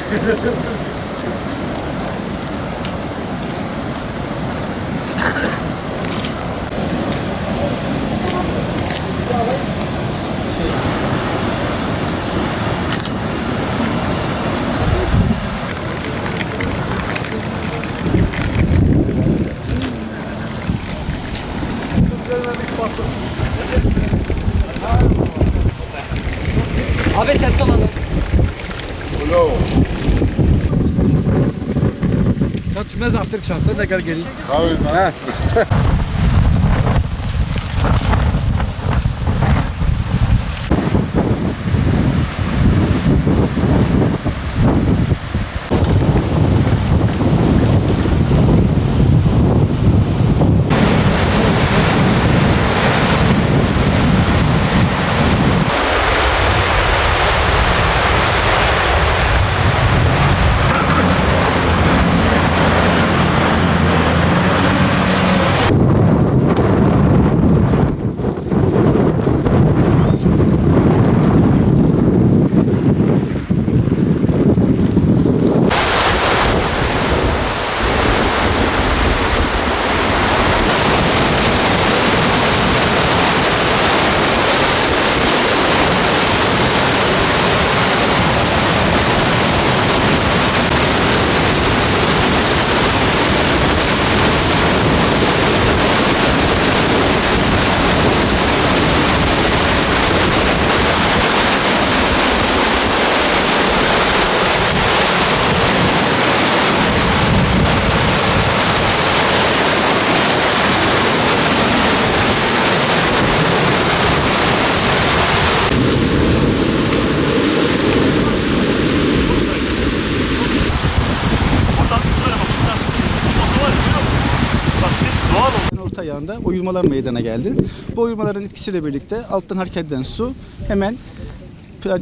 Abi ses alalım. Hello. Tutmaz artık şansa ne kadar geri. Abi Orta yağında oyulmalar meydana geldi. Bu oyulmaların etkisiyle birlikte alttan hareket eden su hemen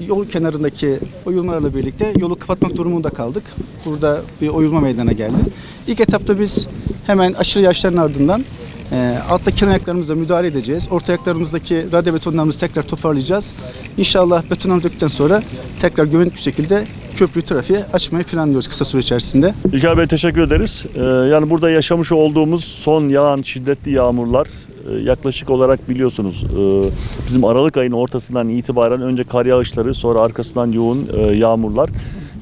yol kenarındaki oyulmalarla birlikte yolu kapatmak durumunda kaldık. Burada bir oyulma meydana geldi. İlk etapta biz hemen aşırı yağışların ardından altta kenar ayaklarımızla müdahale edeceğiz. Orta ayaklarımızdaki radyo betonlarımızı tekrar toparlayacağız. İnşallah betonlarımızı döktükten sonra tekrar güvenli bir şekilde köprüyü trafiğe açmayı planlıyoruz kısa süre içerisinde. İlker Bey teşekkür ederiz. Yani burada yaşamış olduğumuz son yağan şiddetli yağmurlar yaklaşık olarak biliyorsunuz bizim Aralık ayının ortasından itibaren önce kar yağışları sonra arkasından yoğun yağmurlar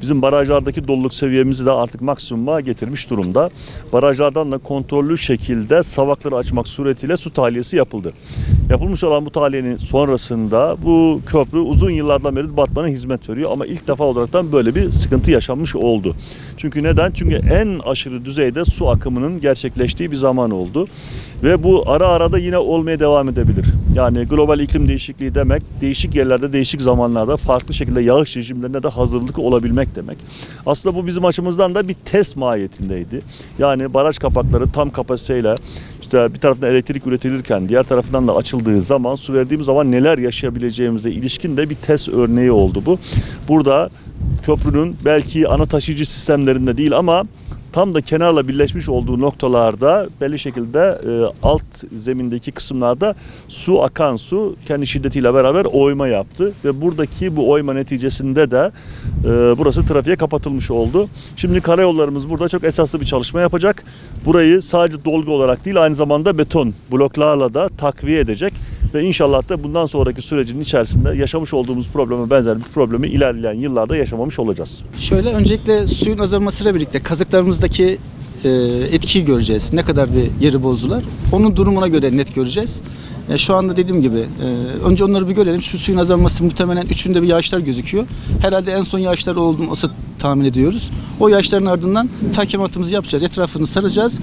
bizim barajlardaki doluluk seviyemizi de artık maksimuma getirmiş durumda. Barajlardan da kontrollü şekilde savakları açmak suretiyle su tahliyesi yapıldı. Yapılmış olan bu tahliyenin sonrasında bu köprü uzun yıllardan beri Batman'a hizmet veriyor ama ilk defa olaraktan böyle bir sıkıntı yaşanmış oldu. Çünkü neden? Çünkü en aşırı düzeyde su akımının gerçekleştiği bir zaman oldu. Ve bu ara ara da yine olmaya devam edebilir. Yani global iklim değişikliği demek, değişik yerlerde, değişik zamanlarda farklı şekilde yağış rejimlerine de hazırlıklı olabilmek demek. Aslında bu bizim açımızdan da bir test mahiyetindeydi. Yani baraj kapakları tam kapasiteyle işte bir taraftan elektrik üretilirken diğer tarafından da açıldığı zaman su verdiğimiz zaman neler yaşayabileceğimize ilişkin de bir test örneği oldu bu. Burada köprünün belki ana taşıyıcı sistemlerinde değil ama tam da kenarla birleşmiş olduğu noktalarda belli şekilde alt zemindeki kısımlarda akan su kendi şiddetiyle beraber oyma yaptı ve buradaki bu oyma neticesinde de burası trafiğe kapatılmış oldu. Şimdi karayollarımız burada çok esaslı bir çalışma yapacak. Burayı sadece dolgu olarak değil aynı zamanda beton bloklarla da takviye edecek ve inşallah da bundan sonraki sürecin içerisinde yaşamış olduğumuz probleme benzer bir problemi ilerleyen yıllarda yaşamamış olacağız. Şöyle öncelikle suyun azalmasıyla birlikte kazıklarımızdaki etkiyi göreceğiz. Ne kadar bir yeri bozdular. Onun durumuna göre net göreceğiz. Şu anda dediğim gibi önce onları bir görelim. Şu suyun azalması muhtemelen üçünde bir yağışlar gözüküyor. Herhalde en son yağışlar olması tahmin ediyoruz. O yağışların ardından tahkimatımızı yapacağız. Etrafını saracağız.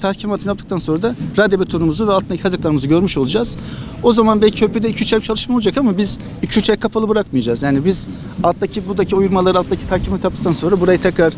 Tahkimatını yaptıktan sonra da radyo betonumuzu ve altındaki kazıklarımızı görmüş olacağız. O zaman belki köprüde 2-3 ay çalışma olacak ama biz 2-3 ay kapalı bırakmayacağız. Yani biz buradaki oyulmaları, alttaki tahkimat yaptıktan sonra burayı tekrar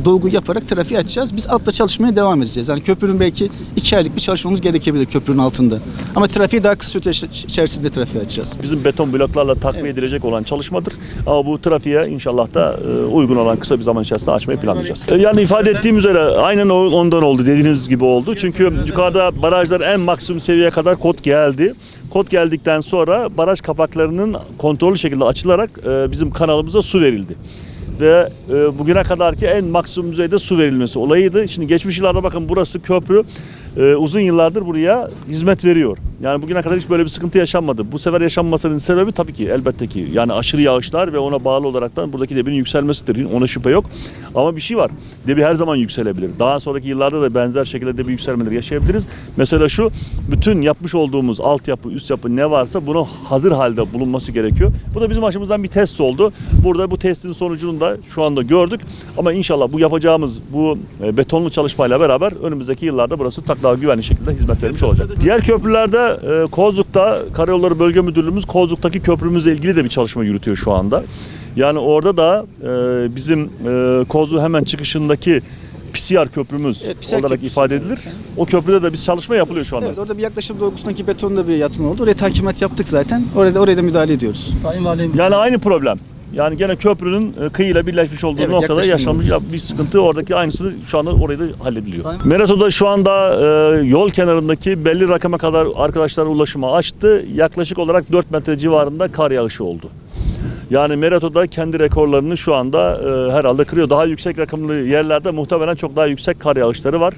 dolgu yaparak trafiği açacağız. Biz altta çalışmaya devam edeceğiz. Yani köprünün belki 2 aylık bir çalışmamız gerekebilir köprünün altında. Ama trafiği daha kısa süre içerisinde trafiğe açacağız. Bizim beton bloklarla takviye edilecek olan çalışmadır. Ama bu trafiğe inşallah da uygun olan kısa bir zaman içerisinde açmayı planlayacağız. Yani ifade ettiğim üzere aynen ondan oldu, dediğiniz gibi oldu. Çünkü yukarıda barajlar en maksimum seviyeye kadar kod geldi. Kod geldikten sonra baraj kapaklarının kontrollü şekilde açılarak bizim kanalımıza su verildi. ve bugüne kadarki en maksimum düzeyde su verilmesi olayıydı. Şimdi geçmiş yıllarda bakın burası köprü uzun yıllardır buraya hizmet veriyor. Yani bugüne kadar hiç böyle bir sıkıntı yaşanmadı. Bu sefer yaşanmasının sebebi tabii ki elbette ki yani aşırı yağışlar ve ona bağlı olaraktan buradaki debinin yükselmesidir. Ona şüphe yok. Ama bir şey var. Debi her zaman yükselebilir. Daha sonraki yıllarda da benzer şekilde debi yükselmeleri yaşayabiliriz. Mesela şu bütün yapmış olduğumuz altyapı, üst yapı ne varsa bunu hazır halde bulunması gerekiyor. Bu da bizim açımızdan bir test oldu. Burada bu testin sonucunu da şu anda gördük. Ama inşallah bu yapacağımız bu betonlu çalışmayla beraber önümüzdeki yıllarda burası çok daha güvenli şekilde hizmet vermiş olacak. Diğer köprülerde Kozluk'ta Karayolları Bölge Müdürlüğümüz Kozluk'taki köprümüzle ilgili de bir çalışma yürütüyor şu anda. Yani orada da bizim Kozluk hemen çıkışındaki PCR köprümüz PCR olarak köprüsü ifade edilir. O köprüde de bir çalışma yapılıyor şu anda. Evet, orada bir yaklaşım dolgusundaki betonda bir yatma oldu. Oraya takimat yaptık zaten. Oraya da müdahale ediyoruz. Sayın Valim. Yani aynı problem. Yani gene köprünün kıyıyla birleşmiş olduğu Evet, noktada yaşanmış bir sıkıntı oradaki aynısını şu anda orada da hallediliyor. Merato'da şu anda yol kenarındaki belli rakama kadar arkadaşlar ulaşıma açtı. Yaklaşık olarak 4 metre civarında kar yağışı oldu. Yani Merato'da kendi rekorlarını şu anda herhalde kırıyor. Daha yüksek rakımlı yerlerde muhtemelen çok daha yüksek kar yağışları var.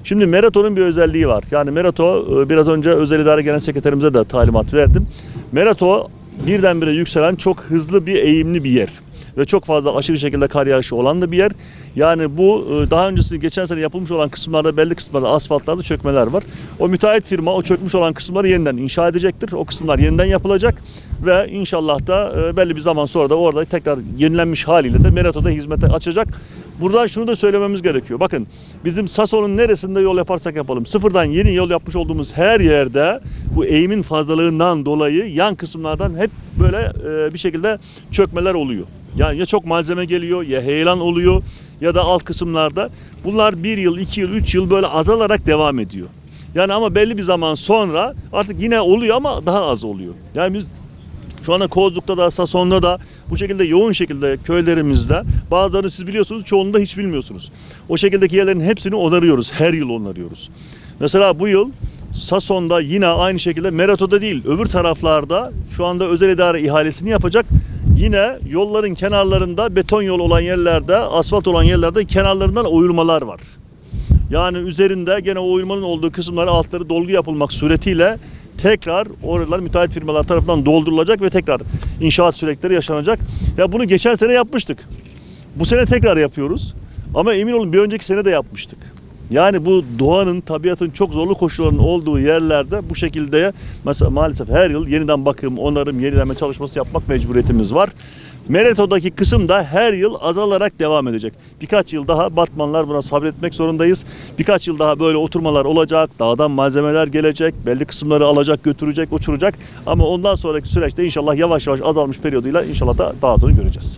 Şimdi Merato'nun bir özelliği var. Yani Merato biraz önce Özel İdare Genel Sekreterimize de talimat verdim. Merato birdenbire yükselen çok hızlı bir eğimli bir yer. Ve çok fazla aşırı şekilde kar yağışı olan da bir yer. Yani bu daha öncesinde geçen sene yapılmış olan kısımlarda belli kısımlarda asfaltlarda çökmeler var. O müteahhit firma o çökmüş olan kısımları yeniden inşa edecektir. O kısımlar yeniden yapılacak ve inşallah da belli bir zaman sonra da orada tekrar yenilenmiş haliyle de Merato'da hizmete açacak. Buradan şunu da söylememiz gerekiyor. Bakın bizim Sason'un neresinde yol yaparsak yapalım. Sıfırdan yeni yol yapmış olduğumuz her yerde bu eğimin fazlalığından dolayı yan kısımlardan hep böyle bir şekilde çökmeler oluyor. Yani ya çok malzeme geliyor ya heyelan oluyor ya da alt kısımlarda. Bunlar 1 yıl, 2 yıl, 3 yıl böyle azalarak devam ediyor. Yani ama belli bir zaman sonra artık yine oluyor ama daha az oluyor. Yani biz şu anda Kozluk'ta da Sason'da da bu şekilde yoğun şekilde köylerimizde bazılarını siz biliyorsunuz çoğunu da hiç bilmiyorsunuz. O şekildeki yerlerin hepsini onarıyoruz. Her yıl onarıyoruz. Mesela bu yıl Sason'da yine aynı şekilde Merato'da değil öbür taraflarda şu anda özel idare ihalesini yapacak. Yine yolların kenarlarında beton yol olan yerlerde, asfalt olan yerlerde kenarlarından oyulmalar var. Yani üzerinde gene o oyulmanın olduğu kısımları altları dolgu yapılmak suretiyle tekrar oralar müteahhit firmalar tarafından doldurulacak ve tekrar inşaat süreçleri yaşanacak. Ya bunu geçen sene yapmıştık. Bu sene tekrar yapıyoruz. Ama emin olun bir önceki sene de yapmıştık. Yani bu doğanın, tabiatın çok zorlu koşullarının olduğu yerlerde bu şekilde mesela maalesef her yıl yeniden bakım, onarım, yenileme çalışması yapmak mecburiyetimiz var. Merato'daki kısım da her yıl azalarak devam edecek. Birkaç yıl daha Batmanlar buna sabretmek zorundayız. Birkaç yıl daha böyle oturmalar olacak, dağdan malzemeler gelecek, belli kısımları alacak, götürecek, uçuracak. Ama ondan sonraki süreçte inşallah yavaş yavaş azalmış periyoduyla inşallah da daha azını göreceğiz.